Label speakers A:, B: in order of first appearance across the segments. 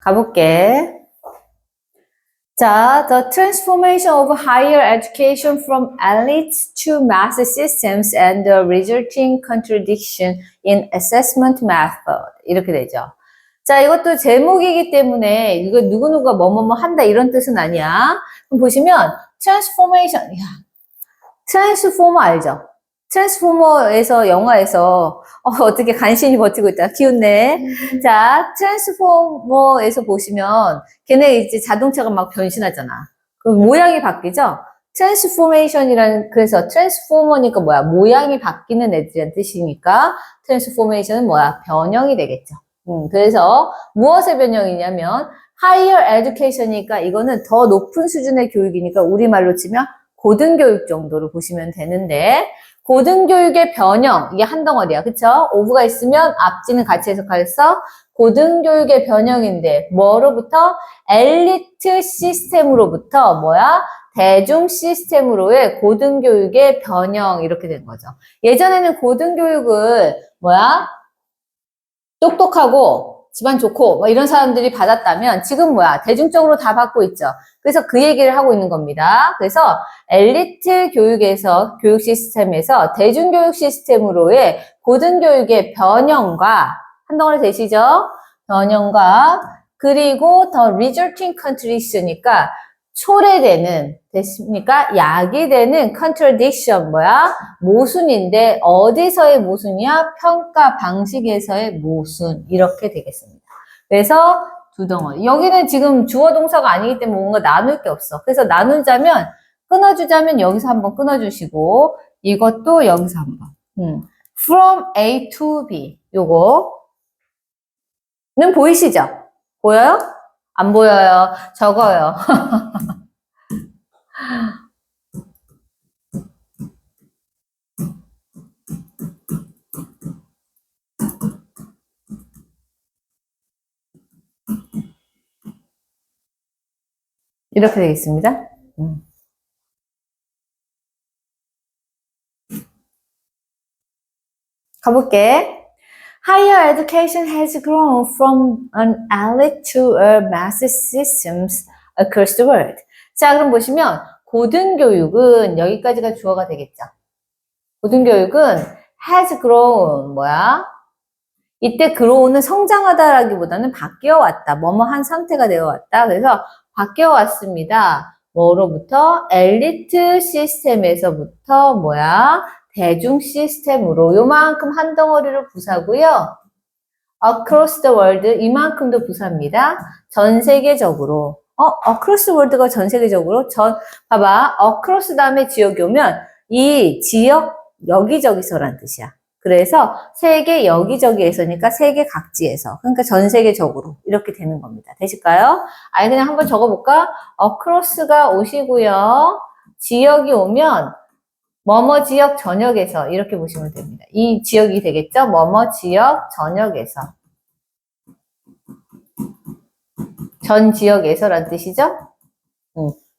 A: 가볼게. 자, the transformation of higher education from elite to mass systems and the resulting contradiction in assessment method. 이렇게 되죠. 자, 이것도 제목이기 때문에 이거 누구누가 뭐뭐뭐 한다 이런 뜻은 아니야. 그럼 보시면 transformation, 트랜스포머 알죠? 트랜스포머에서 영화에서 어떻게 간신히 버티고 있다. 귀엽네. 자, 트랜스포머에서 보시면 걔네 이제 자동차가 막 변신하잖아. 그 모양이 바뀌죠? 트랜스포메이션이라는 그래서 트랜스포머니까 뭐야? 모양이 바뀌는 애들이란 뜻이니까 트랜스포메이션은 뭐야? 변형이 되겠죠. 그래서 무엇의 변형이냐면 higher education이니까 이거는 더 높은 수준의 교육이니까 우리말로 치면 고등교육 정도로 보시면 되는데 고등교육의 변형, 이게 한 덩어리야. 그쵸? 오브가 있으면 앞뒤는 같이 해석하였어. 고등교육의 변형인데 뭐로부터? 엘리트 시스템으로부터 뭐야? 대중 시스템으로의 고등교육의 변형 이렇게 된 거죠. 예전에는 고등교육을 뭐야? 똑똑하고 집안 좋고 뭐 이런 사람들이 받았다면 지금 뭐야? 대중적으로 다 받고 있죠. 그래서 그 얘기를 하고 있는 겁니다. 그래서 엘리트 교육에서 교육 시스템에서 대중교육 시스템으로의 고등교육의 변형과 한 덩어리 되시죠? 변형과 그리고 더 resulting contradiction이니까 초래되는 됐습니까? 야기되는 contradiction 뭐야? 모순인데 어디서의 모순이야? 평가 방식에서의 모순 이렇게 되겠습니다. 그래서 두 덩어리. 여기는 지금 주어 동사가 아니기 때문에 뭔가 나눌 게 없어. 그래서 나누자면 끊어주자면 여기서 한번 끊어주시고 이것도 여기서 한번. From A to B 요거는 보이시죠? 보여요? 안 보여요. 적어요. 이렇게 되겠습니다. 가볼게. Higher education has grown from an elite to a mass systems across the world. 자, 그럼 보시면 고등교육은 여기까지가 주어가 되겠죠. 고등교육은 has grown 뭐야? 이때 grow는 성장하다라기보다는 바뀌어왔다. 뭐뭐 한 상태가 되어왔다. 그래서 바뀌어왔습니다. 뭐로부터? 엘리트 시스템에서부터 뭐야? 대중 시스템으로 요만큼 한 덩어리로 부사고요. across the world 이만큼도 부사입니다. 전 세계적으로. across the world가 전 세계적으로 봐봐. across 다음에 지역이 오면 이 지역 여기저기서란 뜻이야. 그래서 세계 여기저기에서니까 세계 각지에서. 그러니까 전 세계적으로 이렇게 되는 겁니다. 되실까요? 아니 그냥 한번 적어볼까? across가 오시고요. 지역이 오면 뭐뭐 지역 전역에서 이렇게 보시면 됩니다. 이 지역이 되겠죠? 뭐뭐 지역 전역에서. 전 지역에서란 뜻이죠?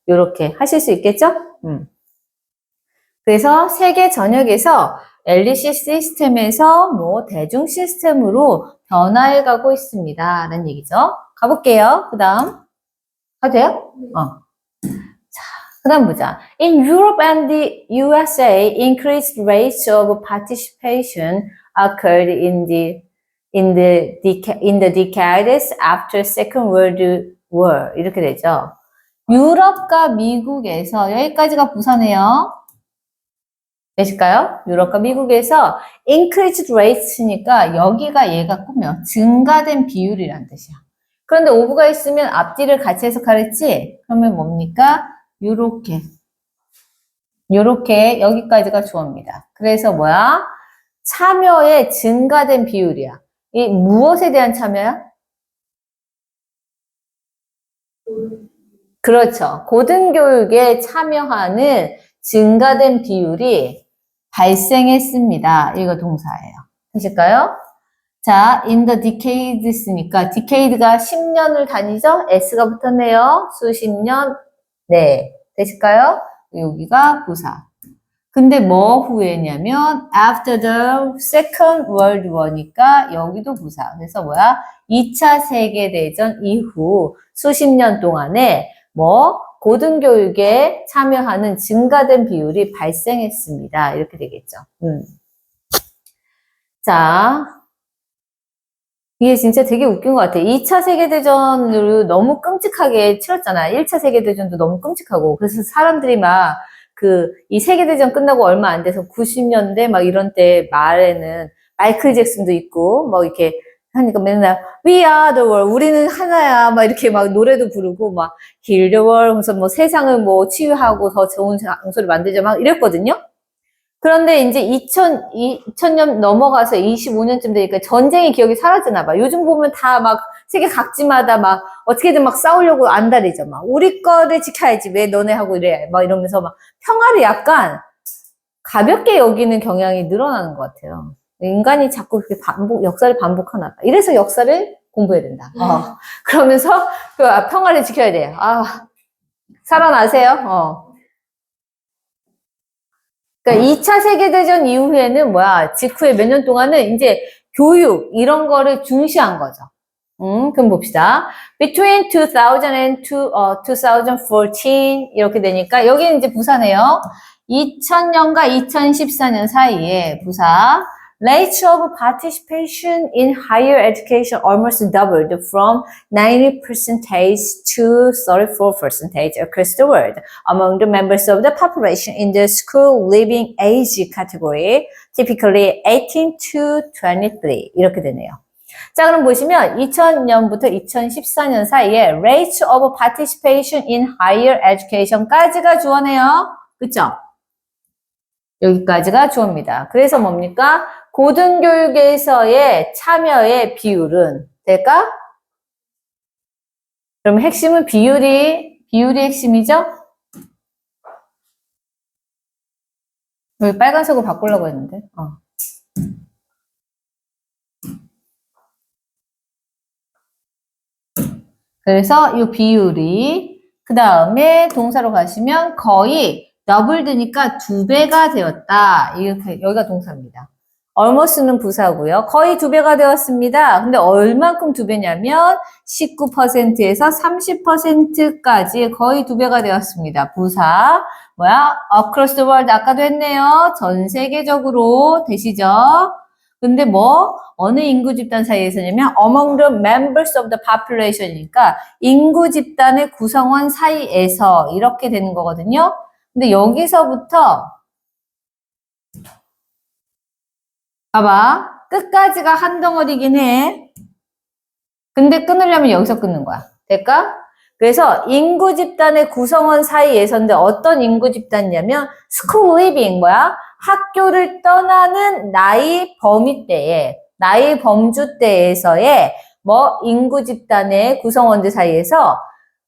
A: 요렇게 하실 수 있겠죠? 그래서 세계 전역에서 엘리시 시스템에서 뭐 대중 시스템으로 변화해 가고 있습니다. 라는 얘기죠. 가볼게요. 그 다음. 가도 돼요? 그 다음 보자. In Europe and the USA, increased rates of participation occurred in the decades after Second World War. 이렇게 되죠. 유럽과 미국에서, 여기까지가 부사네요. 되실까요? 유럽과 미국에서 increased rates니까 여기가 얘가 꾸며 증가된 비율이란 뜻이야. 그런데 오브가 있으면 앞뒤를 같이 해석하랬지? 그러면 뭡니까? 요렇게 여기까지가 주어입니다. 그래서 뭐야? 참여의 증가된 비율이야. 이 무엇에 대한 참여야? 그렇죠. 고등교육에 참여하는 증가된 비율이 발생했습니다. 이거 동사예요. 되실까요? 자, in the decades니까 decade가 10년을 다니죠? s가 붙었네요. 수십 년. 네. 되실까요? 여기가 부사. 근데 뭐 후에냐면 after the second world war니까 여기도 부사. 그래서 뭐야? 2차 세계대전 이후 수십 년 동안에 뭐 고등교육에 참여하는 증가된 비율이 발생했습니다. 이렇게 되겠죠. 자, 이게 진짜 되게 웃긴 것 같아. 2차 세계대전으로 너무 끔찍하게 치렀잖아. 1차 세계대전도 너무 끔찍하고. 그래서 사람들이 막, 이 세계대전 끝나고 얼마 안 돼서 90년대 막 이런 때 말에는 마이클 잭슨도 있고, 뭐 이렇게 하니까 맨날, We are the world. 우리는 하나야. 막 이렇게 막 노래도 부르고, 막, Heal the world. 그래서 뭐 세상을 뭐 치유하고 더 좋은 장소를 만들자. 막 이랬거든요. 그런데 이제 2000년 넘어가서 25년쯤 되니까 전쟁의 기억이 사라지나 봐. 요즘 보면 다 막 세계 각지마다 막 어떻게든 막 싸우려고 안달이죠. 막 우리 거를 지켜야지. 왜 너네하고 이래. 막 이러면서 막 평화를 약간 가볍게 여기는 경향이 늘어나는 것 같아요. 인간이 자꾸 그렇게 역사를 반복하나 봐. 이래서 역사를 공부해야 된다. 그러면서 평화를 지켜야 돼요. 살아나세요. 그러니까 2차 세계대전 이후에는 직후에 몇 년 동안은 이제 교육, 이런 거를 중시한 거죠. 그럼 봅시다. Between 2000 and 2014 이렇게 되니까 여기는 이제 부사네요. 2000년과 2014년 사이에 부사. Rates of participation in higher education almost doubled from 90% to 34% across the world among the members of the population in the school living age category, typically 18 to 23 이렇게 되네요. 자, 그럼 보시면 2000년부터 2014년 사이에 Rates of participation in higher education까지가 주어네요. 그쵸? 여기까지가 주어입니다. 그래서 뭡니까? 고등교육에서의 참여의 비율은 될까? 그럼 핵심은 비율이 핵심이죠? 여기 빨간색으로 바꾸려고 했는데. 그래서 이 비율이 그 다음에 동사로 가시면 거의 더블드니까 2배가 되었다. 이렇게 여기가 동사입니다. almost는 부사고요. 거의 2배가 되었습니다. 근데 얼만큼 2배냐면 19%에서 30%까지 거의 2배가 되었습니다. 부사 across the world 아까도 했네요. 전 세계적으로 되시죠? 근데 어느 인구 집단 사이에서냐면 among the members of the population이니까 인구 집단의 구성원 사이에서 이렇게 되는 거거든요. 근데 여기서부터 봐봐. 끝까지가 한 덩어리긴 해. 근데 끊으려면 여기서 끊는 거야. 될까? 그래서 인구 집단의 구성원 사이에서인데 어떤 인구 집단이냐면 school living 학교를 떠나는 나이 범위대에 나이 범주대에서의 인구 집단의 구성원들 사이에서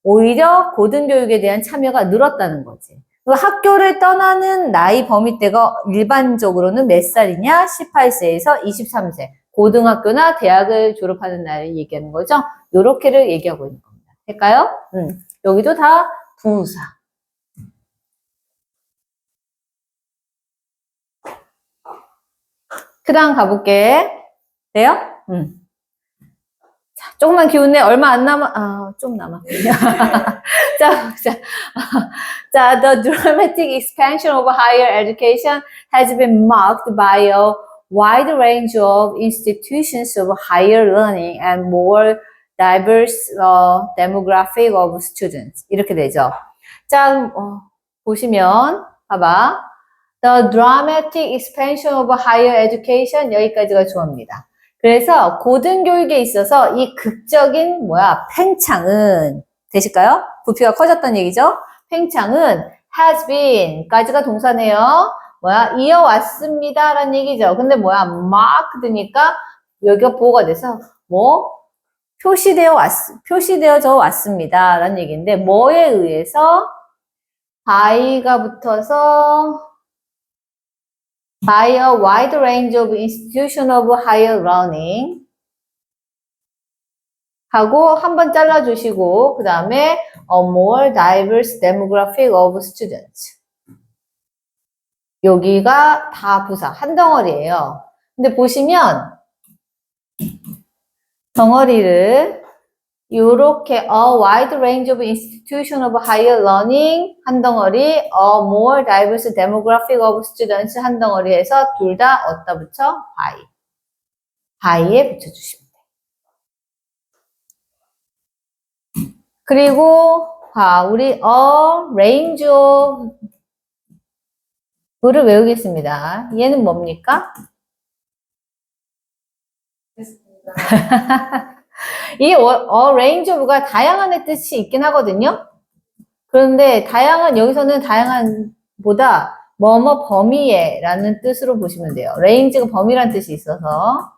A: 오히려 고등교육에 대한 참여가 늘었다는 거지. 학교를 떠나는 나이 범위대가 일반적으로는 몇 살이냐? 18세에서 23세. 고등학교나 대학을 졸업하는 나이를 얘기하는 거죠. 요렇게를 얘기하고 있는 겁니다. 될까요? 여기도 다 부사. 그 다음 가볼게. 돼요? 자, 조금만 기운내. 얼마 안 좀 남았군요. The dramatic expansion of higher education has been marked by a wide range of institutions of higher learning and more diverse demographic of students. 이렇게 되죠. 자, 보시면, 봐봐. The dramatic expansion of higher education 여기까지가 주어입니다. 그래서 고등교육에 있어서 이 극적인 팽창은 되실까요? 부피가 커졌다는 얘기죠? 팽창은 has been까지가 동사네요. 이어왔습니다 라는 얘기죠. 근데 marked니까 여기가 보호가 돼서 표시되어져 왔습니다 라는 얘기인데 뭐에 의해서 by가 붙어서 by a wide range of institution of higher learning 하고 한번 잘라주시고 그 다음에 a more diverse demographic of students 여기가 다 부사, 한 덩어리예요. 근데 보시면 덩어리를 요렇게 a wide range of institution of higher learning 한 덩어리, a more diverse demographic of students 한 덩어리 해서 둘 다 어디다 붙여? by에 붙여주시면 돼요. 그리고 우리 a range of 를 외우겠습니다. 얘는 뭡니까? 이 range of가 다양한의 뜻이 있긴 하거든요. 그런데 다양한 여기서는 다양한 보다 뭐뭐 범위에 라는 뜻으로 보시면 돼요. range가 범위라는 뜻이 있어서.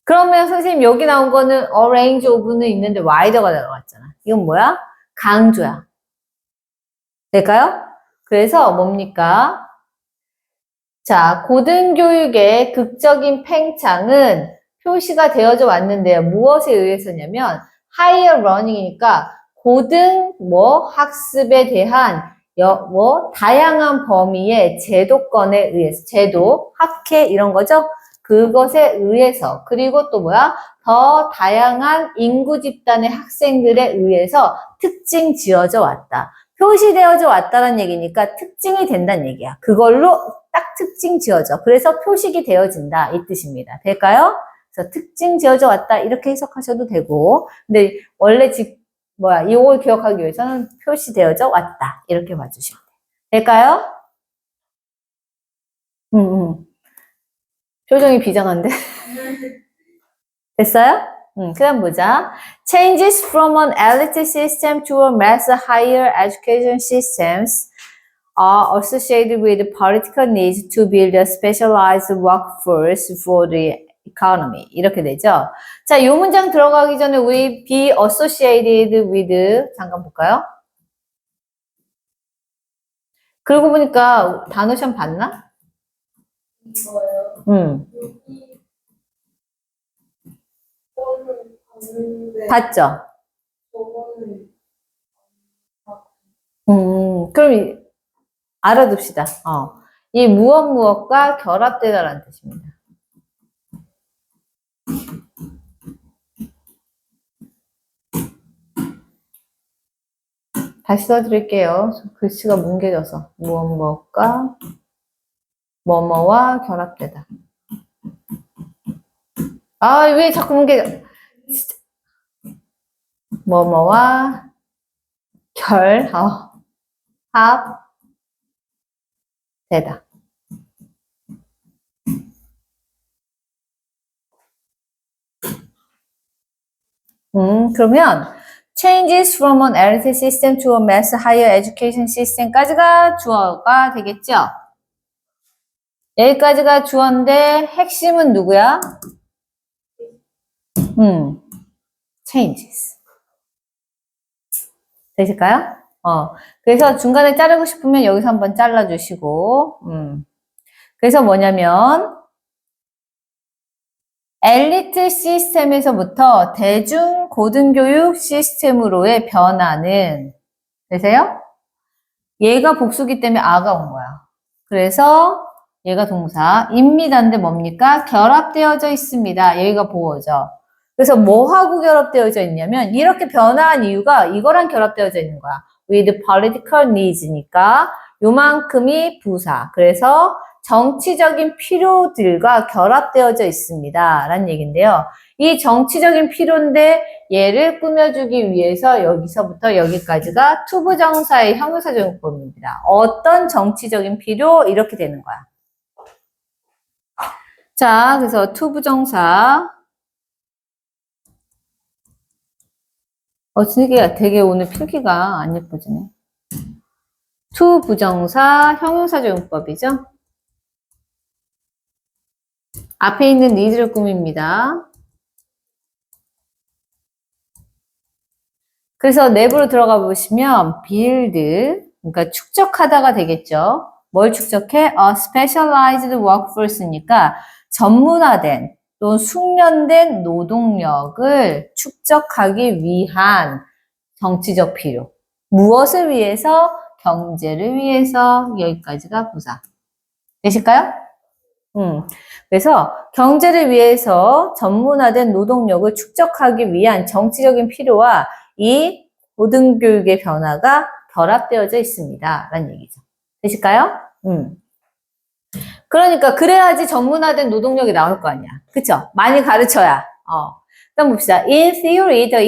A: 그러면 선생님 여기 나온 거는 a range of는 있는데 wider가 들어갔잖아. 이건 뭐야? 강조야. 될까요? 그래서 뭡니까? 자, 고등교육의 극적인 팽창은 표시가 되어져 왔는데요. 무엇에 의해서냐면 higher learning이니까 고등 학습에 대한 다양한 범위의 제도권에 의해서 제도, 학회 이런 거죠. 그것에 의해서 그리고 또 더 다양한 인구 집단의 학생들에 의해서 특징 지어져 왔다. 표시되어져 왔다는 얘기니까 특징이 된다는 얘기야. 그걸로 딱 특징 지어져. 그래서 표식이 되어진다. 이 뜻입니다. 될까요? 그래서 특징 지어져 왔다. 이렇게 해석하셔도 되고. 근데 원래 이걸 기억하기 위해서는 표시되어져 왔다. 이렇게 봐주시면 돼요. 될까요? 표정이 비장한데? 됐어요? 그 다음 보자. Changes from an elite system to a mass higher education systems are associated with political needs to build a specialized workforce for the economy. 이렇게 되죠. 자, 이 문장 들어가기 전에 우리 be associated with 잠깐 볼까요? 그러고 보니까 단어 시험 봤나?
B: 이거요.
A: 봤죠?
B: 저거는
A: 그럼 알아둡시다. 이 무엇과 결합되다라는 뜻입니다. 다시 써드릴게요. 글씨가 뭉개져서 무엇과 뭐뭐와 결합되다. 왜 자꾸 뭉개져? 진짜. 뭐뭐와 합되다. 그러면 changes from an elite system to a mass higher education system까지가 주어가 되겠죠? 여기까지가 주어인데 핵심은 누구야? changes. 되실까요? 그래서 중간에 자르고 싶으면 여기서 한번 잘라주시고, 그래서 뭐냐면, 엘리트 시스템에서부터 대중 고등교육 시스템으로의 변화는, 되세요? 얘가 복수기 때문에 아가 온 거야. 그래서 얘가 동사입니다인데 뭡니까? 결합되어져 있습니다. 여기가 보어죠. 그래서 뭐하고 결합되어져 있냐면 이렇게 변화한 이유가 이거랑 결합되어져 있는 거야. with political needs니까 요만큼이 부사. 그래서 정치적인 필요들과 결합되어져 있습니다. 라는 얘기인데요. 이 정치적인 필요인데 얘를 꾸며주기 위해서 여기서부터 여기까지가 투부정사의 형용사적용법입니다. 어떤 정치적인 필요? 이렇게 되는 거야. 자, 그래서 투부정사. 되게 오늘 필기가 안 예뻐지네. 투부정사 형용사적용법이죠. 앞에 있는 needs를 꾸밉니다. 그래서 내부로 들어가 보시면 build, 그러니까 축적하다가 되겠죠. 뭘 축적해? A specialized workforce니까 전문화된 또 숙련된 노동력을 축적하기 위한 정치적 필요. 무엇을 위해서? 경제를 위해서 여기까지가 부사. 되실까요? 그래서 경제를 위해서 전문화된 노동력을 축적하기 위한 정치적인 필요와 이 고등교육의 변화가 결합되어져 있습니다. 라는 얘기죠. 되실까요? 그러니까 그래야지 전문화된 노동력이 나올 거 아니야. 그쵸? 많이 가르쳐야. 그럼 봅시다. In theory, the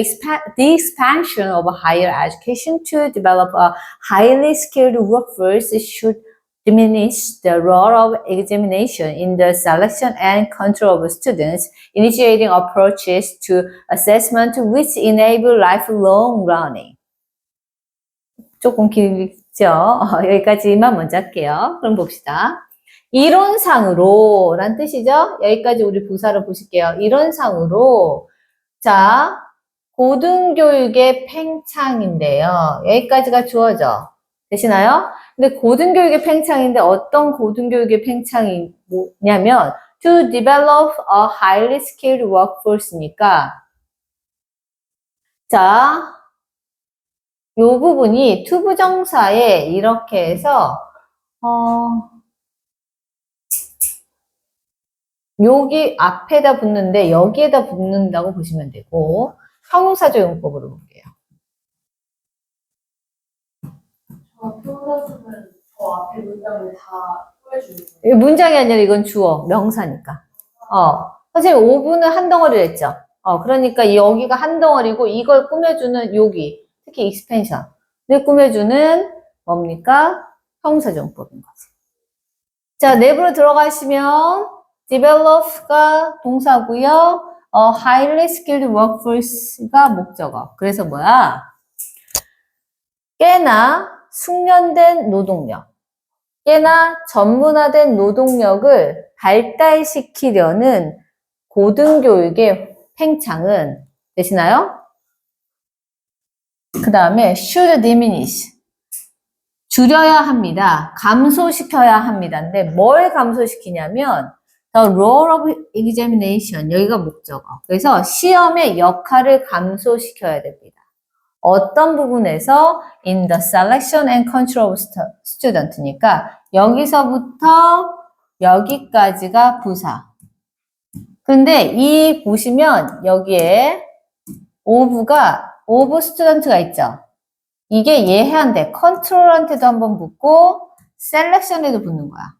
A: expansion of higher education to develop a highly skilled workforce should diminish the role of examination in the selection and control of students, initiating approaches to assessment which enable lifelong learning. 조금 길죠? 여기까지만 먼저 할게요. 그럼 봅시다. 이론상으로 란 뜻이죠? 여기까지 우리 부사로 보실게요. 이론상으로 자, 고등교육의 팽창인데요. 여기까지가 주어져. 되시나요? 근데 고등교육의 팽창인데 어떤 고등교육의 팽창이 뭐냐면 to develop a highly skilled workforce니까 자, 요 부분이 투부정사에 이렇게 해서 여기 앞에다 붙는데 여기에다 붙는다고 보시면 되고 형용사조 용법으로 볼게요.
B: 표현은 저 앞에 문장을 다 꾸며주는
A: 문장이 아니라 이건 주어, 명사니까. 선생님 5분은 한 덩어리를 했죠. 그러니까 여기가 한 덩어리고 이걸 꾸며주는 여기, 특히 익스펜션을 꾸며주는 뭡니까? 형용사조 용법인 거지. 자, 내부로 들어가시면 develop가 동사고요. highly skilled workforce가 목적어. 그래서 뭐야? 꽤나 숙련된 노동력, 꽤나 전문화된 노동력을 발달시키려는 고등교육의 팽창은 되시나요? 그 다음에 should diminish. 줄여야 합니다. 감소시켜야 합니다인데 뭘 감소시키냐면 the role of examination. 여기가 목적어. 그래서 시험의 역할을 감소시켜야 됩니다. 어떤 부분에서 in the selection and control of student니까 여기서부터 여기까지가 부사. 근데 이 보시면 여기에 of student가 있죠. 이게 얘한테 컨트롤한테도 한번 붙고 셀렉션에도 붙는 거야.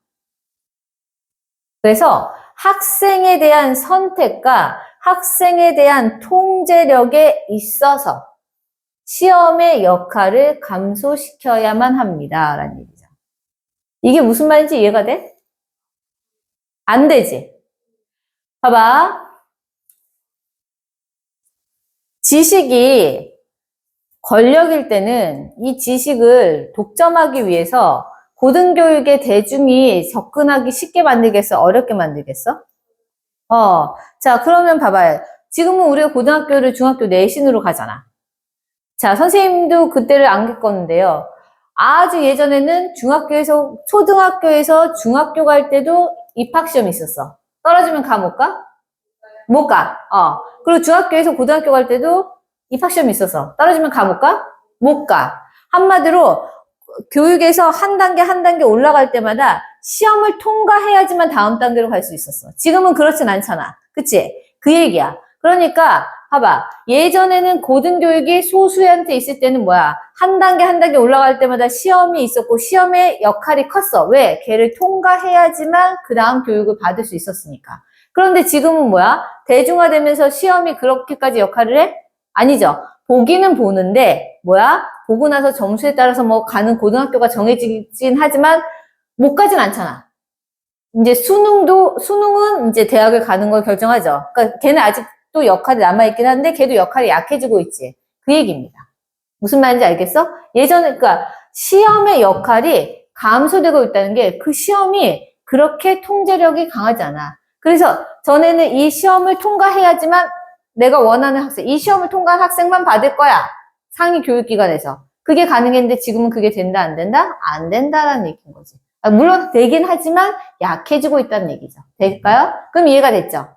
A: 그래서 학생에 대한 선택과 학생에 대한 통제력에 있어서 시험의 역할을 감소시켜야만 합니다. 라는 얘기죠. 이게 무슨 말인지 이해가 돼? 안 되지? 봐봐. 지식이 권력일 때는 이 지식을 독점하기 위해서 고등교육의 대중이 접근하기 쉽게 만들겠어? 어렵게 만들겠어? 자, 그러면 봐봐요. 지금은 우리가 고등학교를 중학교 내신으로 가잖아. 자, 선생님도 그때를 안 겪었는데요. 아주 예전에는 초등학교에서 중학교 갈 때도 입학시험이 있었어. 떨어지면 가, 못 가? 못 가. 그리고 중학교에서 고등학교 갈 때도 입학시험이 있었어. 떨어지면 가, 못 가? 못 가. 한마디로 교육에서 한 단계 올라갈 때마다 시험을 통과해야지만 다음 단계로 갈 수 있었어. 지금은 그렇진 않잖아. 그치? 그 얘기야. 그러니까 봐봐. 예전에는 고등교육이 소수한테 있을 때는 뭐야? 한 단계 올라갈 때마다 시험이 있었고 시험의 역할이 컸어. 왜? 걔를 통과해야지만 그 다음 교육을 받을 수 있었으니까. 그런데 지금은 뭐야? 대중화되면서 시험이 그렇게까지 역할을 해? 아니죠. 보기는 보는데 뭐야? 보고 나서 점수에 따라서 뭐 가는 고등학교가 정해지긴 하지만 못 가진 않잖아. 이제 수능은 이제 대학을 가는 걸 결정하죠. 그러니까 걔는 아직도 역할이 남아있긴 한데 걔도 역할이 약해지고 있지. 그 얘기입니다. 무슨 말인지 알겠어? 예전에, 그러니까 시험의 역할이 감소되고 있다는 게 그 시험이 그렇게 통제력이 강하지 않아. 그래서 전에는 이 시험을 통과해야지만 내가 원하는 학생, 이 시험을 통과한 학생만 받을 거야. 상위 교육기관에서. 그게 가능했는데 지금은 그게 된다, 안 된다? 안 된다라는 얘기인 거지. 물론 되긴 하지만 약해지고 있다는 얘기죠. 될까요? 그럼 이해가 됐죠?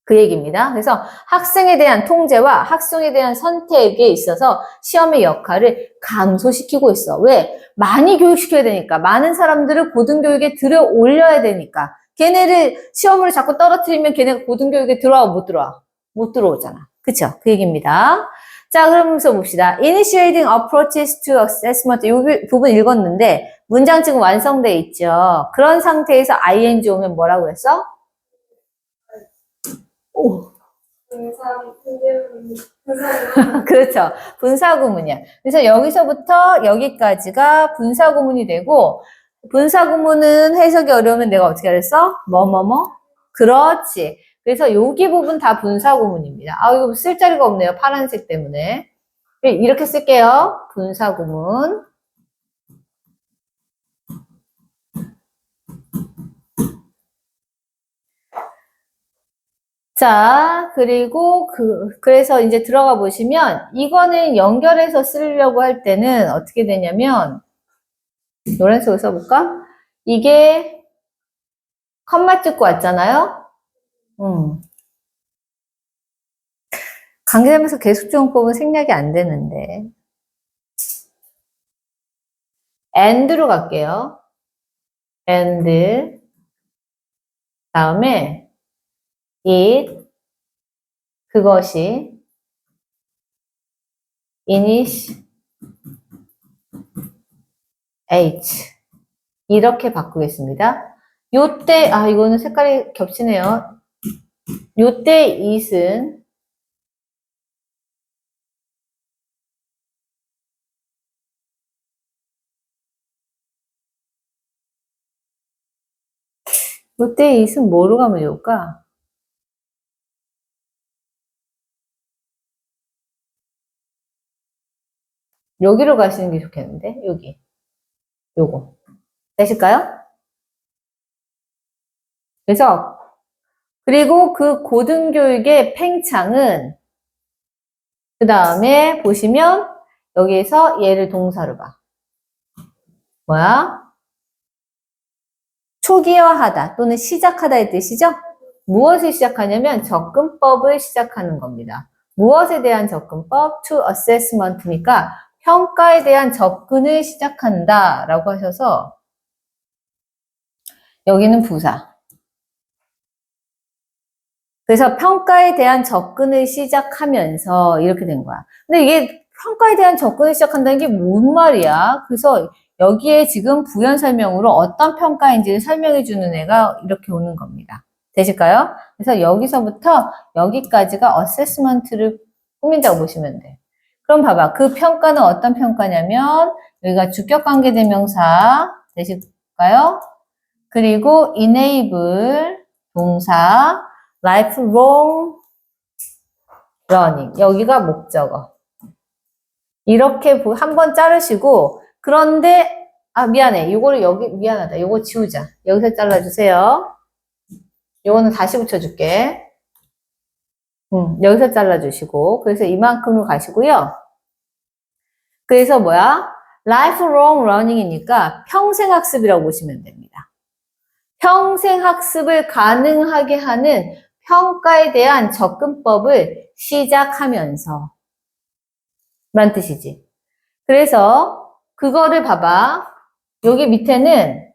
A: 그 얘기입니다. 그래서 학생에 대한 통제와 학생에 대한 선택에 있어서 시험의 역할을 감소시키고 있어. 왜? 많이 교육시켜야 되니까. 많은 사람들을 고등교육에 들여 올려야 되니까. 걔네를 시험으로 자꾸 떨어뜨리면 걔네가 고등교육에 들어와, 못 들어와? 못 들어오잖아. 그쵸? 그 얘기입니다. 자, 그러면서 봅시다. Initiating approaches to assessment. 이 부분 읽었는데 문장 지금 완성돼 있죠. 그런 상태에서 ing 오면 뭐라고 했어? 오. 그렇죠. 분사구문이야. 그래서 여기서부터 여기까지가 분사구문이 되고, 분사구문은 해석이 어려우면 내가 어떻게 하랬어? 뭐뭐뭐? 그렇지. 그래서 여기 부분 다 분사구문입니다. 아, 이거 쓸 자리가 없네요. 파란색 때문에. 이렇게 쓸게요. 분사구문. 자, 그리고 그래서 이제 들어가 보시면, 이거는 연결해서 쓰려고 할 때는 어떻게 되냐면, 노란색으로 써볼까? 이게, 컴마 찍고 왔잖아요? 강제하면서 계속조용법은 생략이 안 되는데. and로 갈게요. and. 다음에, it, 그것이, initiate. 이렇게 바꾸겠습니다. 요때, 이거는 색깔이 겹치네요. 요때 it은, 요때 it은 뭐로 가면 좋을까? 여기로 가시는 게 좋겠는데? 여기. 요거. 되실까요? 그래서, 그리고 그 고등교육의 팽창은, 그 다음에 보시면, 여기에서 얘를 동사로 봐. 뭐야? 초기화하다 또는 시작하다의 뜻이죠? 무엇을 시작하냐면 접근법을 시작하는 겁니다. 무엇에 대한 접근법? To assessment니까 평가에 대한 접근을 시작한다 라고 하셔서 여기는 부사. 그래서 평가에 대한 접근을 시작하면서 이렇게 된 거야. 근데 이게 평가에 대한 접근을 시작한다는 게 뭔 말이야? 그래서 여기에 지금 부연 설명으로 어떤 평가인지를 설명해 주는 애가 이렇게 오는 겁니다. 되실까요? 그래서 여기서부터 여기까지가 어세스먼트를 꾸민다고 보시면 돼. 그럼 봐봐. 그 평가는 어떤 평가냐면 여기가 주격관계대명사 되실까요? 그리고 enable 동사 lifelong learning 여기가 목적어. 이렇게 한번 자르시고 그런데 미안해. 요거를 여기 미안하다. 요거 지우자. 여기서 잘라주세요. 요거는 다시 붙여줄게. 여기서 잘라주시고 그래서 이만큼으로 가시고요. 그래서 뭐야? lifelong learning이니까 평생학습이라고 보시면 됩니다. 평생학습을 가능하게 하는 평가에 대한 접근법을 시작하면서 란 뜻이지. 그래서 그거를 봐봐. 여기 밑에는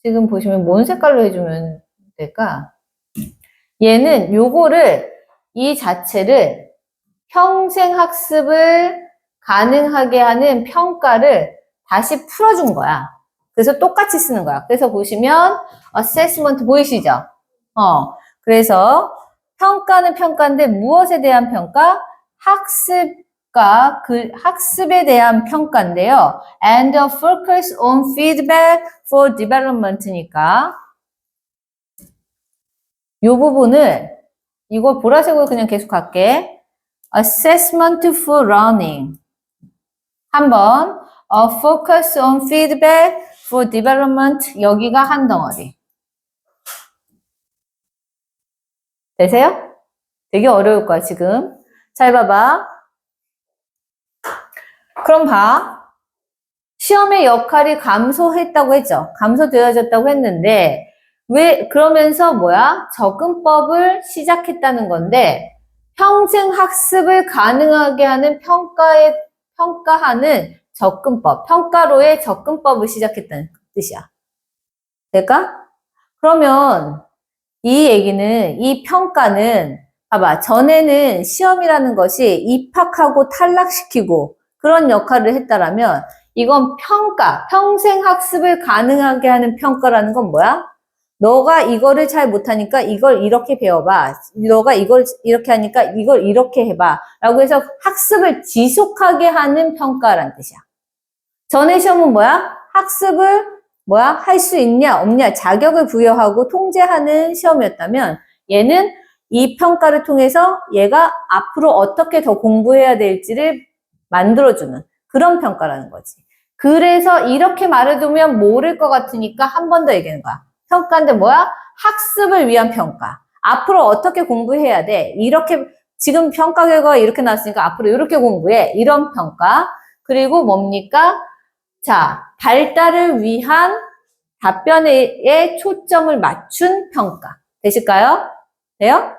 A: 지금 보시면 뭔 색깔로 해주면 될까? 얘는 요거를 이 자체를 평생학습을 가능하게 하는 평가를 다시 풀어준 거야. 그래서 똑같이 쓰는 거야. 그래서 보시면 assessment 보이시죠? 그래서 평가는 평가인데 무엇에 대한 평가? 학습에 대한 평가인데요. And a focus on feedback for development니까 이 부분을 이거 보라색으로 그냥 계속 갈게. Assessment for learning. 한번 a focus on feedback for development 여기가 한 덩어리. 되세요? 되게 어려울 거야 지금. 잘 봐봐. 그럼 봐. 시험의 역할이 감소했다고 했죠. 감소되어졌다고 했는데 그러면서 뭐야? 접근법을 시작했다는 건데, 평생 학습을 가능하게 하는 평가하는 접근법, 평가로의 접근법을 시작했다는 뜻이야. 될까? 그러면 이 얘기는, 이 평가는, 봐봐, 전에는 시험이라는 것이 입학하고 탈락시키고 그런 역할을 했다라면, 이건 평가, 평생 학습을 가능하게 하는 평가라는 건 뭐야? 너가 이거를 잘 못하니까 이걸 이렇게 배워봐. 너가 이걸 이렇게 하니까 이걸 이렇게 해봐. 라고 해서 학습을 지속하게 하는 평가라는 뜻이야. 전에 시험은 뭐야? 학습을 할 수 있냐, 없냐, 자격을 부여하고 통제하는 시험이었다면, 얘는 이 평가를 통해서 얘가 앞으로 어떻게 더 공부해야 될지를 만들어주는 그런 평가라는 거지. 그래서 이렇게 말해두면 모를 것 같으니까 한 번 더 얘기하는 거야. 평가인데 뭐야? 학습을 위한 평가. 앞으로 어떻게 공부해야 돼? 이렇게, 지금 평가 결과가 이렇게 나왔으니까 앞으로 이렇게 공부해. 이런 평가. 그리고 뭡니까? 자, 발달을 위한 답변에 초점을 맞춘 평가. 되실까요? 돼요?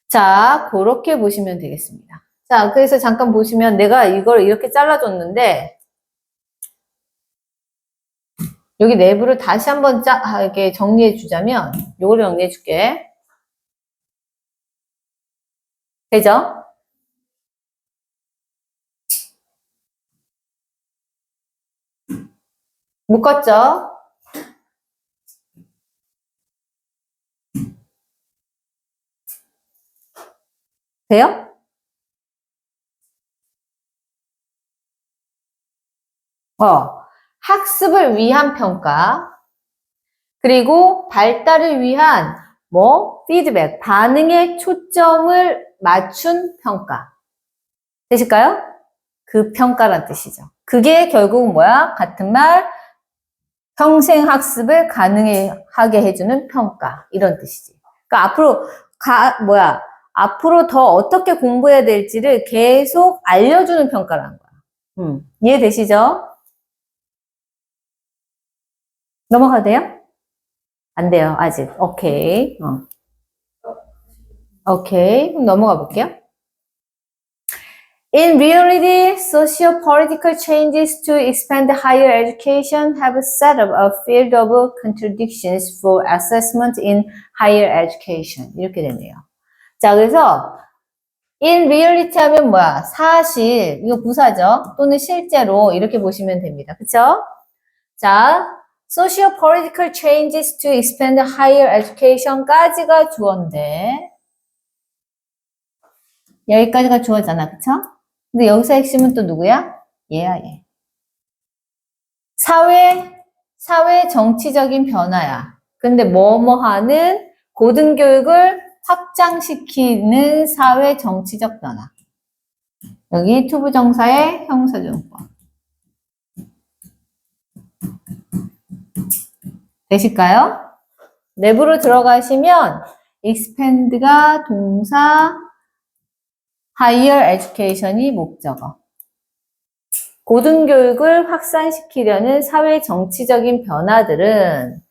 A: 자, 그렇게 보시면 되겠습니다. 자, 그래서 잠깐 보시면 내가 이걸 이렇게 잘라줬는데, 여기 내부를 다시 한번 이렇게 정리해 주자면, 요거를 정리해 줄게. 되죠? 묶었죠? 돼요? 학습을 위한 평가, 그리고 발달을 위한 피드백, 반응에 초점을 맞춘 평가. 되실까요? 그 평가란 뜻이죠. 그게 결국은 뭐야? 같은 말, 평생 학습을 가능하게 해주는 평가. 이런 뜻이지. 그러니까 앞으로 더 어떻게 공부해야 될지를 계속 알려주는 평가라는 거야. 이해되시죠? 넘어가도 돼요? 안 돼요, 아직. 오케이. 오케이. 그럼 넘어가 볼게요. In reality, socio-political changes to expand higher education have set up a field of contradictions for assessment in higher education. 이렇게 되네요. 자, 그래서 in reality 하면 뭐야? 사실, 이거 부사죠? 또는 실제로 이렇게 보시면 됩니다. 그쵸? 자, socio-political changes to expand higher education까지가 주어인데 여기까지가 주어잖아. 그쵸? 근데 여기서 핵심은 또 누구야? 얘야, 얘. 사회 정치적인 변화야. 근데 하는 고등교육을 확장시키는 사회 정치적 변화. 여기 투부정사의 형사정법. 되실까요? 내부로 들어가시면 expand가 동사, higher education이 목적어. 고등교육을 확산시키려는 사회 정치적인 변화들은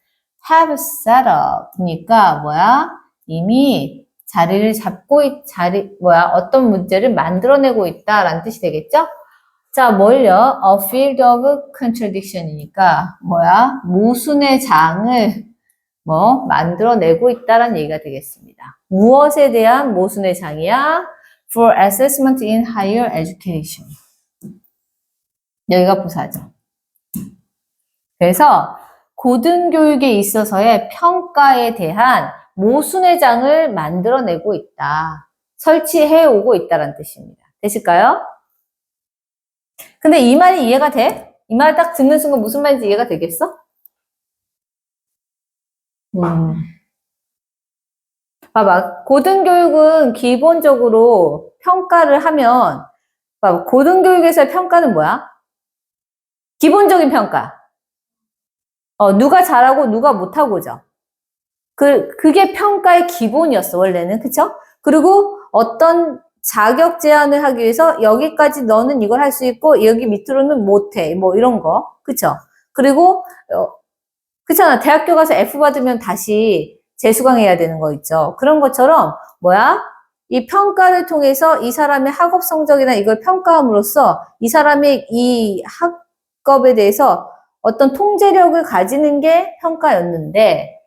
A: have set up. 그러니까 이미 자리를 잡고 어떤 문제를 만들어내고 있다라는 뜻이 되겠죠? 자, 뭘요? A field of contradiction이니까 모순의 장을 만들어내고 있다라는 얘기가 되겠습니다. 무엇에 대한 모순의 장이야? For assessment in higher education. 여기가 부사죠. 그래서 고등교육에 있어서의 평가에 대한 모순의 장을 만들어내고 있다. 설치해 오고 있다는 뜻입니다. 되실까요? 근데 이 말이 이해가 돼? 이 말 딱 듣는 순간 무슨 말인지 이해가 되겠어? 봐봐. 고등교육은 기본적으로 평가를 하면, 봐봐. 고등교육에서의 평가는 뭐야? 기본적인 평가. 누가 잘하고 누가 못하고죠. 그게 평가의 기본이었어, 원래는. 그쵸? 그리고 어떤 자격 제한을 하기 위해서 여기까지 너는 이걸 할 수 있고 여기 밑으로는 못해. 이런 거. 그쵸? 그리고 그렇잖아. 대학교 가서 F 받으면 다시 재수강해야 되는 거 있죠. 그런 것처럼 뭐야? 이 평가를 통해서 이 사람의 학업 성적이나 이걸 평가함으로써 이 사람의 이 학업에 대해서 어떤 통제력을 가지는 게 평가였는데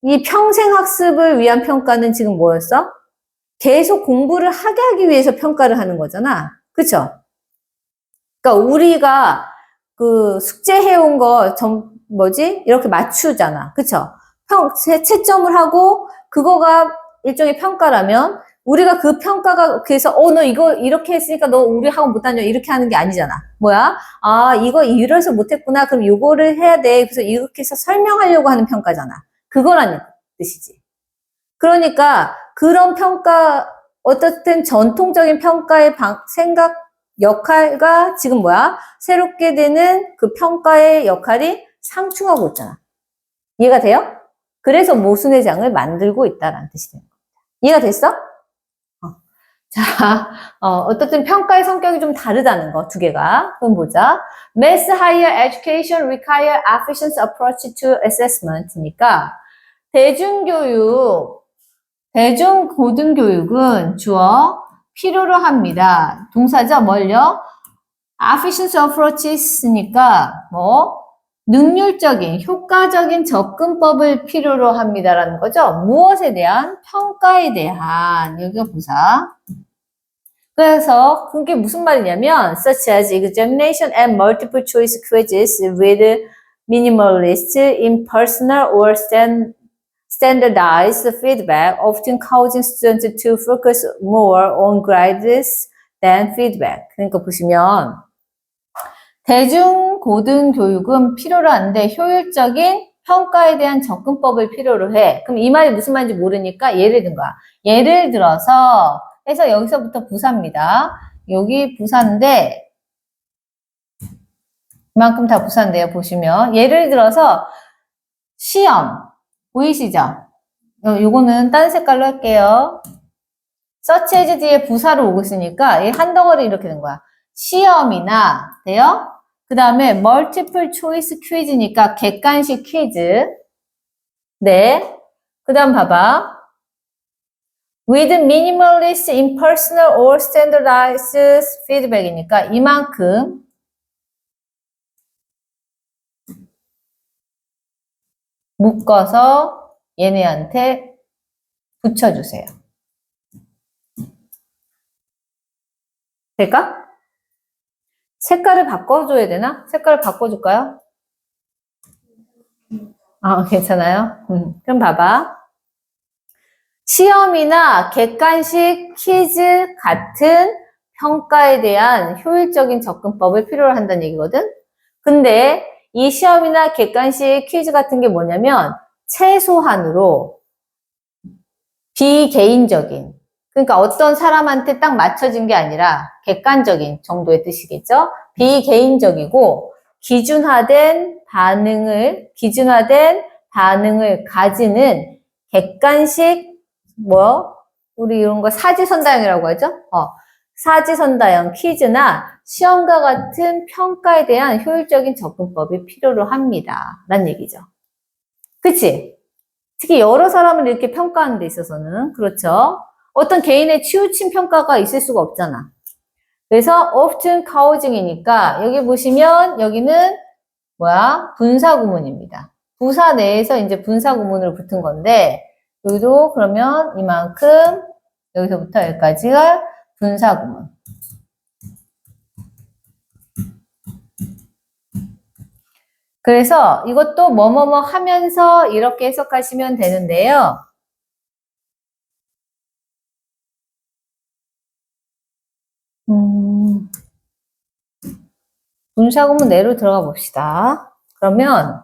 A: 이 평생 학습을 위한 평가는 지금 뭐였어? 계속 공부를 하게 하기 위해서 평가를 하는 거잖아. 그쵸? 그러니까 우리가 그 숙제해온 거 이렇게 맞추잖아. 그쵸? 채점을 하고 그거가 일종의 평가라면 우리가 그 평가가 그래서 너 이거 이렇게 했으니까 너 우리 학원 못 다녀 이렇게 하는 게 아니잖아. 뭐야? 아 이거 이래서 못했구나. 그럼 이거를 해야 돼. 그래서 이렇게 해서 설명하려고 하는 평가잖아. 그거라는 뜻이지. 그러니까 그런 평가 어떻든 전통적인 평가의 생각 역할과 지금 뭐야? 새롭게 되는 그 평가의 역할이 상충하고 있잖아. 이해가 돼요? 그래서 모순회장을 만들고 있다라는 뜻이 되는 겁니다. 이해가 됐어? 자, 어떻든 평가의 성격이 좀 다르다는 거, 두 개가. 그럼 보자. Mass higher education require efficient approach to assessment니까, 대중고등교육은 주어, 필요로 합니다. 동사죠, 뭘요? efficient approaches니까, 능률적인, 효과적인 접근법을 필요로 합니다라는 거죠. 무엇에 대한? 평가에 대한. 여기가 부사. 그래서 그게 무슨 말이냐면 such as examination and multiple choice quizzes with minimalist, impersonal or standardized feedback often causing students to focus more on grades than feedback. 그러니까 보시면 대중고등교육은 필요로 하는데 효율적인 평가에 대한 접근법을 필요로 해. 그럼 이 말이 무슨 말인지 모르니까 예를 든 거야. 예를 들어서 해서 여기서부터 부사입니다. 여기 부사인데 이만큼 다 부사인데요. 보시면 예를 들어서 시험 보이시죠? 요거는 다른 색깔로 할게요. search as 뒤에 부사로 오고 있으니까 이 한 덩어리 이렇게 된 거야. 시험이나 돼요? 그 다음에 multiple choice 퀴즈니까 객관식 퀴즈. 네. 그 다음 봐봐. with minimalist, impersonal or standardized feedback이니까 이만큼 묶어서 얘네한테 붙여주세요. 될까? 색깔을 바꿔줘야 되나? 색깔을 바꿔줄까요? 괜찮아요? 그럼 봐봐. 시험이나 객관식 퀴즈 같은 평가에 대한 효율적인 접근법을 필요로 한다는 얘기거든? 근데 이 시험이나 객관식 퀴즈 같은 게 뭐냐면 최소한으로 비개인적인, 그러니까 어떤 사람한테 딱 맞춰진 게 아니라 객관적인 정도의 뜻이겠죠? 비개인적이고 기준화된 반응을 가지는 객관식 우리 이런 거 사지선다형이라고 하죠? 사지선다형 퀴즈나 시험과 같은 평가에 대한 효율적인 접근법이 필요로 합니다. 라는 얘기죠. 그치? 특히 여러 사람을 이렇게 평가하는 데 있어서는, 그렇죠? 어떤 개인의 치우친 평가가 있을 수가 없잖아. 그래서 often causing이니까, 여기 보시면, 여기는 분사구문입니다. 부사 내에서 이제 분사구문으로 붙은 건데, 여기도 그러면 이만큼, 여기서부터 여기까지가 분사구문. 그래서 이것도 뭐뭐뭐 하면서 이렇게 해석하시면 되는데요. 분사구문 내로 들어가 봅시다. 그러면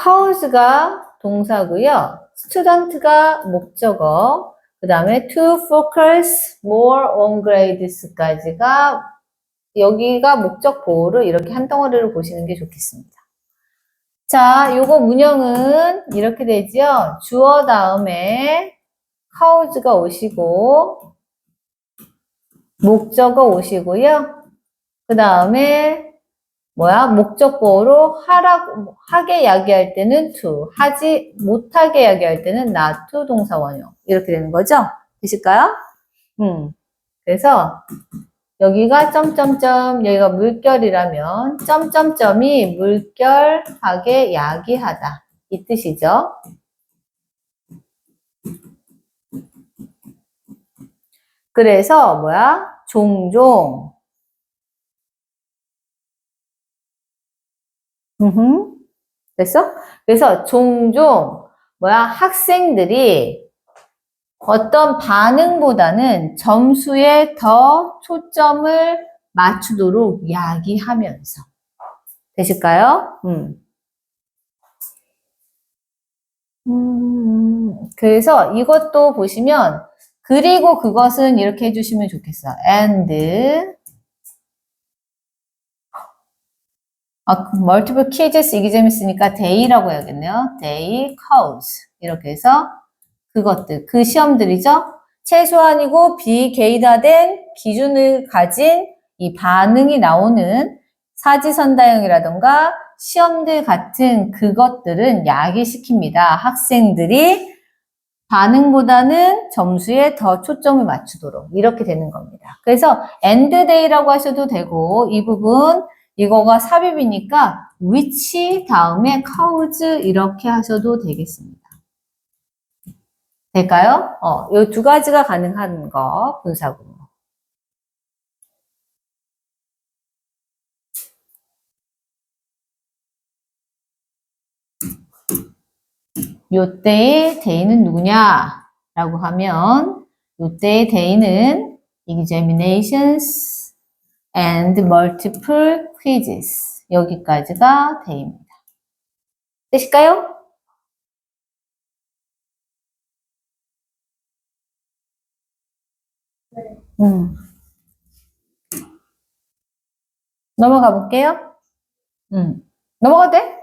A: cause가 동사고요. student가 목적어, 그 다음에 to focus more on grades까지가 여기가 목적 보호를 이렇게 한 덩어리로 보시는 게 좋겠습니다. 자, 요거 문형은 이렇게 되죠. 주어 다음에 cause가 오시고 목적어 오시고요. 그 다음에 뭐야? 목적보호로 하게 야기할 때는 to, 하지 못하게 야기할 때는 not to 동사 원형. 이렇게 되는 거죠? 되실까요? 그래서 여기가 점점점, 여기가 물결이라면 점점점이 물결하게 야기하다. 이 뜻이죠? 그래서 뭐야? 종종 됐어? 그래서 종종 뭐야? 학생들이 어떤 반응보다는 점수에 더 초점을 맞추도록 야기하면서 되실까요? 그래서 이것도 보시면 그리고 그것은 이렇게 해주시면 좋겠어. And multiple kids 이게 재밌으니까 they라고 해야겠네요. They cause 이렇게 해서 그것들, 그 시험들이죠. 최소한이고 비개이다된 기준을 가진 이 반응이 나오는 사지선다형이라던가 시험들 같은 그것들은 야기시킵니다. 학생들이 반응보다는 점수에 더 초점을 맞추도록 이렇게 되는 겁니다. 그래서 end day라고 하셔도 되고 이 부분 이거가 삽입이니까 which 다음에 cause 이렇게 하셔도 되겠습니다. 될까요? 요 두 가지가 가능한 거 분사구문. 요때의 day는 누구냐? 라고 하면 요때의 day는 examinations and multiple quizzes 여기까지가 day입니다. 되실까요?
B: 네.
A: 넘어가 볼게요. 넘어가도 돼?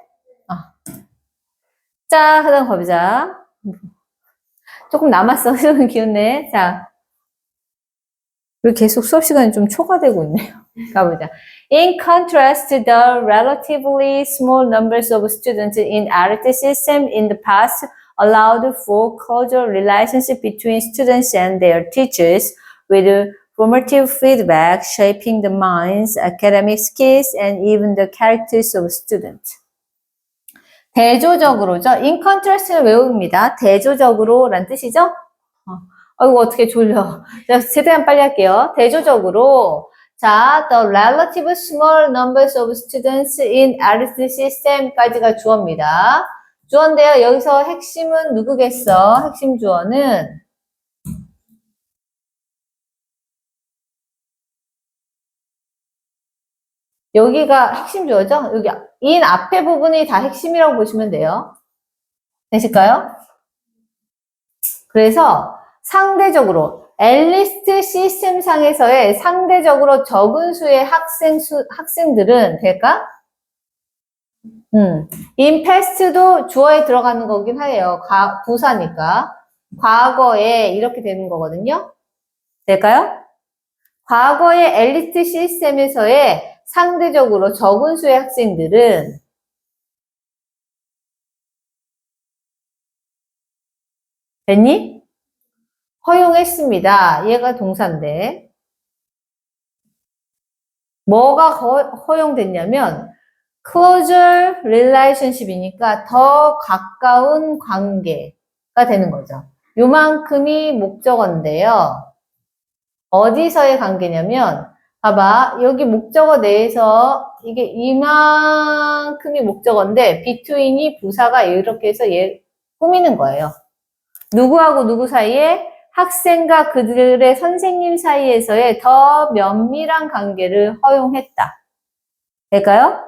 A: 자, 그 다음 가보자. 조금 남았어. 좀 기운내. 자. 그리고 계속 수업 시간이 좀 초과되고 있네요. 가보자. In contrast to the relatively small numbers of students in ART system in the past allowed for causal relationship between students and their teachers with formative feedback shaping the minds, academic skills, and even the characters of students. 대조적으로죠. In contrast를 외웁니다. 대조적으로란 뜻이죠. 아이고 어떻게 졸려. 제가 최대한 빨리 할게요. 대조적으로 자, the relative small numbers of students in ART system까지가 주어입니다. 주어인데요. 여기서 핵심은 누구겠어? 핵심 주어는 여기가 핵심 주어죠? 여기 in 앞에 부분이 다 핵심이라고 보시면 돼요. 되실까요? 그래서 상대적으로 엘리스트 시스템 상에서의 상대적으로 적은 수의 학생들은 될까? in past도 주어에 들어가는 거긴 해요. 부사니까. 과거에 이렇게 되는 거거든요. 될까요? 과거의 엘리트 시스템에서의 상대적으로 적은 수의 학생들은 됐니? 허용했습니다. 얘가 동사인데 뭐가 허용됐냐면 closer relationship이니까 더 가까운 관계가 되는 거죠. 요만큼이 목적어인데요. 어디서의 관계냐면 봐봐 여기 목적어 내에서 이게 이만큼이 목적어인데 between이 부사가 이렇게 해서 얘 꾸미는 거예요. 누구하고 누구 사이에? 학생과 그들의 선생님 사이에서의 더 면밀한 관계를 허용했다. 될까요?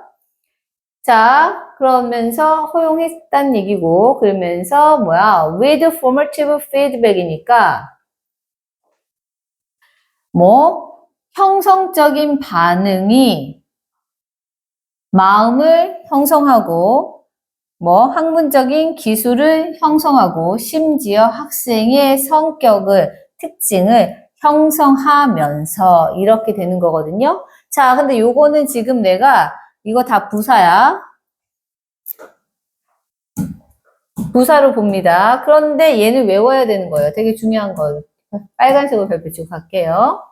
A: 자, 그러면서 허용했다는 얘기고, 그러면서 뭐야? with formative feedback이니까 뭐 형성적인 반응이 마음을 형성하고 뭐 학문적인 기술을 형성하고 심지어 학생의 성격을 특징을 형성하면서 이렇게 되는 거거든요. 자, 근데 요거는 지금 내가 이거 다 부사야. 부사로 봅니다. 그런데 얘는 외워야 되는 거예요. 되게 중요한 거. 빨간색으로 별표 치고 갈게요.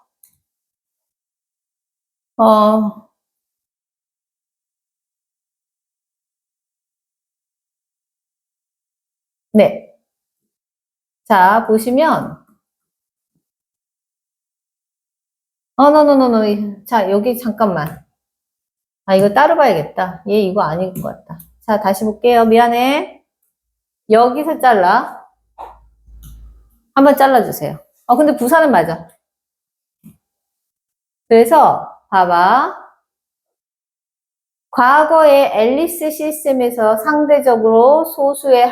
A: 네. 자, 보시면, no. 자, 여기 잠깐만. 아, 이거 따로 봐야겠다. 얘 이거 아닌 것 같다. 자, 다시 볼게요. 미안해. 여기서 잘라. 한번 잘라주세요. 근데 부사는 맞아. 그래서, 봐봐. 과거의 앨리스 시스템에서 상대적으로 소수의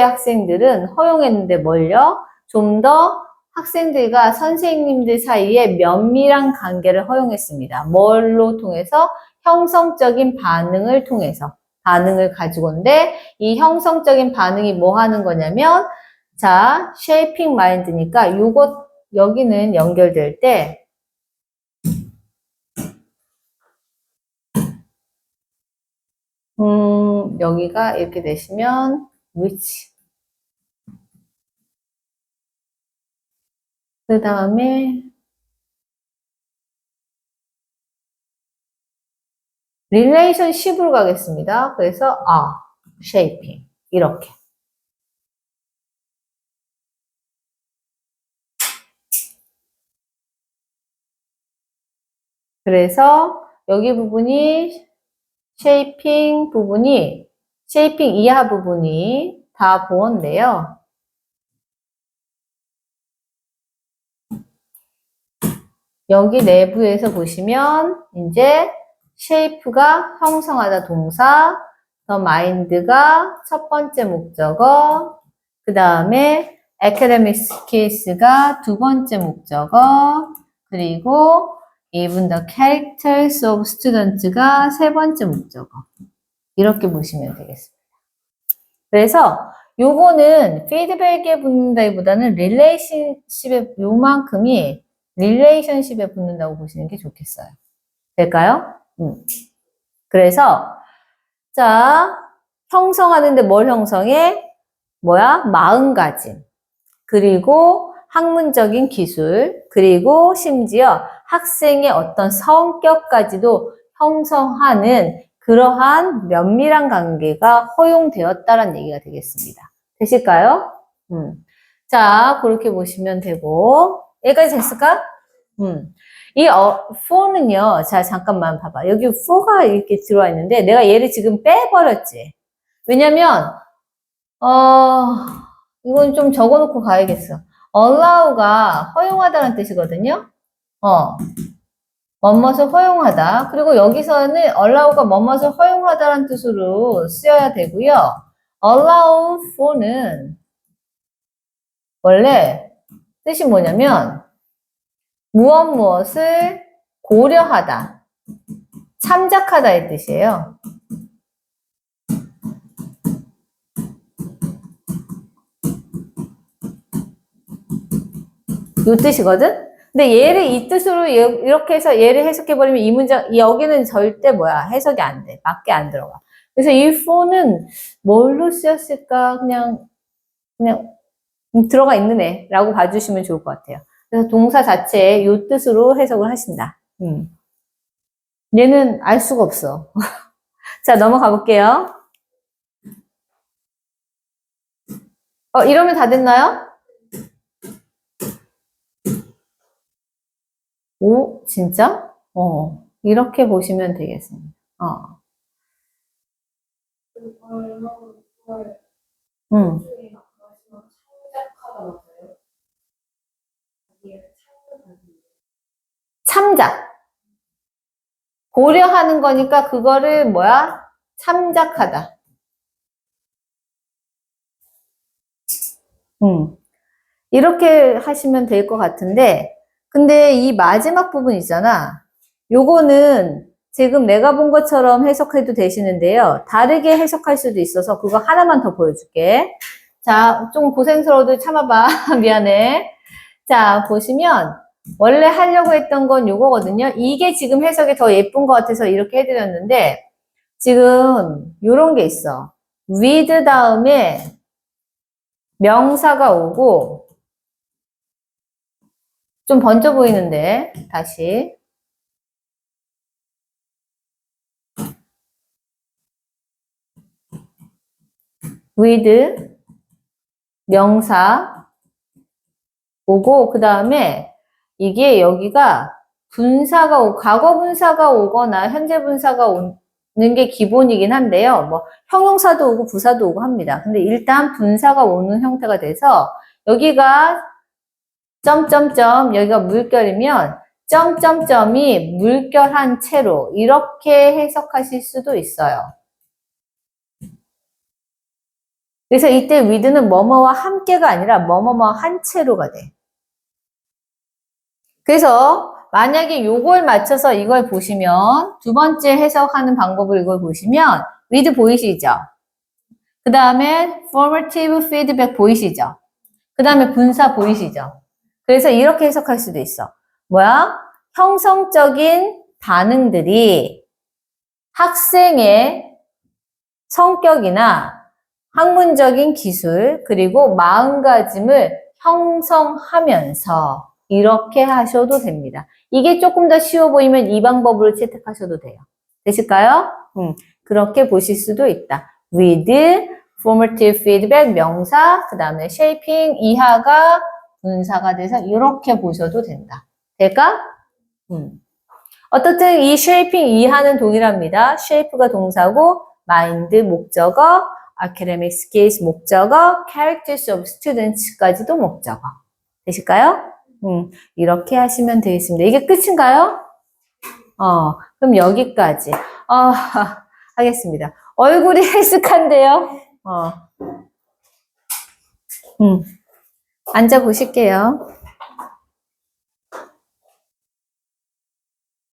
A: 학생들은 허용했는데 뭘요? 좀 더 학생들과 선생님들 사이에 면밀한 관계를 허용했습니다. 뭘로 통해서? 형성적인 반응을 통해서. 반응을 가지고인데 이 형성적인 반응이 뭐 하는 거냐면 자, shaping mind니까 요것 여기는 연결될 때 여기가 이렇게 되시면 which 그 다음에 relationship으로 가겠습니다. 그래서 shaping 이렇게 그래서 여기 부분이 쉐이핑 부분이 쉐이핑 이하 부분이 다 보어인데요. 여기 내부에서 보시면 이제 쉐이프가 형성하다 동사, 더 마인드가 첫 번째 목적어, 그 다음에 academic skills가 두 번째 목적어, 그리고 even the characters of students가 세 번째 목적어. 이렇게 보시면 되겠습니다. 그래서 요거는 피드백에 붙는다기보다는 릴레이션십에 요만큼이 릴레이션십에 붙는다고 보시는 게 좋겠어요. 될까요? 그래서 자 형성하는데 뭘 형성해? 뭐야? 마음가짐 그리고 학문적인 기술 그리고 심지어 학생의 어떤 성격까지도 형성하는 그러한 면밀한 관계가 허용되었다라는 얘기가 되겠습니다. 되실까요? 자, 그렇게 보시면 되고 여기까지 됐을까? 이 for는요. 자, 잠깐만 봐봐. 여기 for가 이렇게 들어와 있는데 내가 얘를 지금 빼버렸지. 왜냐면 이건 좀 적어놓고 가야겠어. allow가 허용하다는 뜻이거든요. 뭐뭇을 허용하다. 그리고 여기서는 allow가 뭐뭇을 허용하다는 뜻으로 쓰여야 되고요. allow for는 원래 뜻이 뭐냐면 무엇을 고려하다, 참작하다의 뜻이에요. 이 뜻이거든? 근데 얘를 이 뜻으로 이렇게 해서 얘를 해석해버리면 이 문장, 여기는 절대 해석이 안 돼. 밖에 안 들어가. 그래서 이 for는 뭘로 쓰였을까? 그냥 들어가 있는 애라고 봐주시면 좋을 것 같아요. 그래서 동사 자체에 이 뜻으로 해석을 하신다. 얘는 알 수가 없어. 자, 넘어가 볼게요. 이러면 다 됐나요? 오, 진짜? 이렇게 보시면 되겠습니다. 참작. 고려하는 거니까 그거를 참작하다. 이렇게 하시면 될 것 같은데, 근데 이 마지막 부분 있잖아. 요거는 지금 내가 본 것처럼 해석해도 되시는데요. 다르게 해석할 수도 있어서 그거 하나만 더 보여줄게. 자, 좀 고생스러워도 참아봐. 미안해. 자, 보시면 원래 하려고 했던 건 요거거든요. 이게 지금 해석이 더 예쁜 것 같아서 이렇게 해드렸는데, 지금 요런 게 있어. with 다음에 명사가 오고, 좀 번져 보이는데, 다시. with 명사 오고, 그 다음에 이게 여기가 분사가 오고, 과거 분사가 오거나 현재 분사가 오는 게 기본이긴 한데요. 뭐, 형용사도 오고 부사도 오고 합니다. 근데 일단 분사가 오는 형태가 돼서 여기가 점점점, 여기가 물결이면 점점점이 물결한 채로 이렇게 해석하실 수도 있어요. 그래서 이때 with는 뭐뭐와 함께가 아니라 뭐뭐와 한 채로가 돼. 그래서 만약에 요걸 맞춰서 이걸 보시면 두 번째 해석하는 방법을 이걸 보시면 with 보이시죠? 그 다음에 formative feedback 보이시죠? 그 다음에 분사 보이시죠? 그래서 이렇게 해석할 수도 있어. 뭐야? 형성적인 반응들이 학생의 성격이나 학문적인 기술 그리고 마음가짐을 형성하면서 이렇게 하셔도 됩니다. 이게 조금 더 쉬워 보이면 이 방법으로 채택하셔도 돼요. 되실까요? 그렇게 보실 수도 있다. with, formative feedback, 명사, 그 다음에 shaping, 이하가 분사가 돼서 이렇게 보셔도 된다. 될까? 어떻든 이 shaping, 이하는 동일합니다. shape가 동사고 mind, 목적어, academic skills, 목적어, characters of students까지도 목적어. 되실까요? 이렇게 하시면 되겠습니다. 이게 끝인가요? 그럼 여기까지. 하겠습니다. 얼굴이 헬쓱한데요? 앉아 보실게요.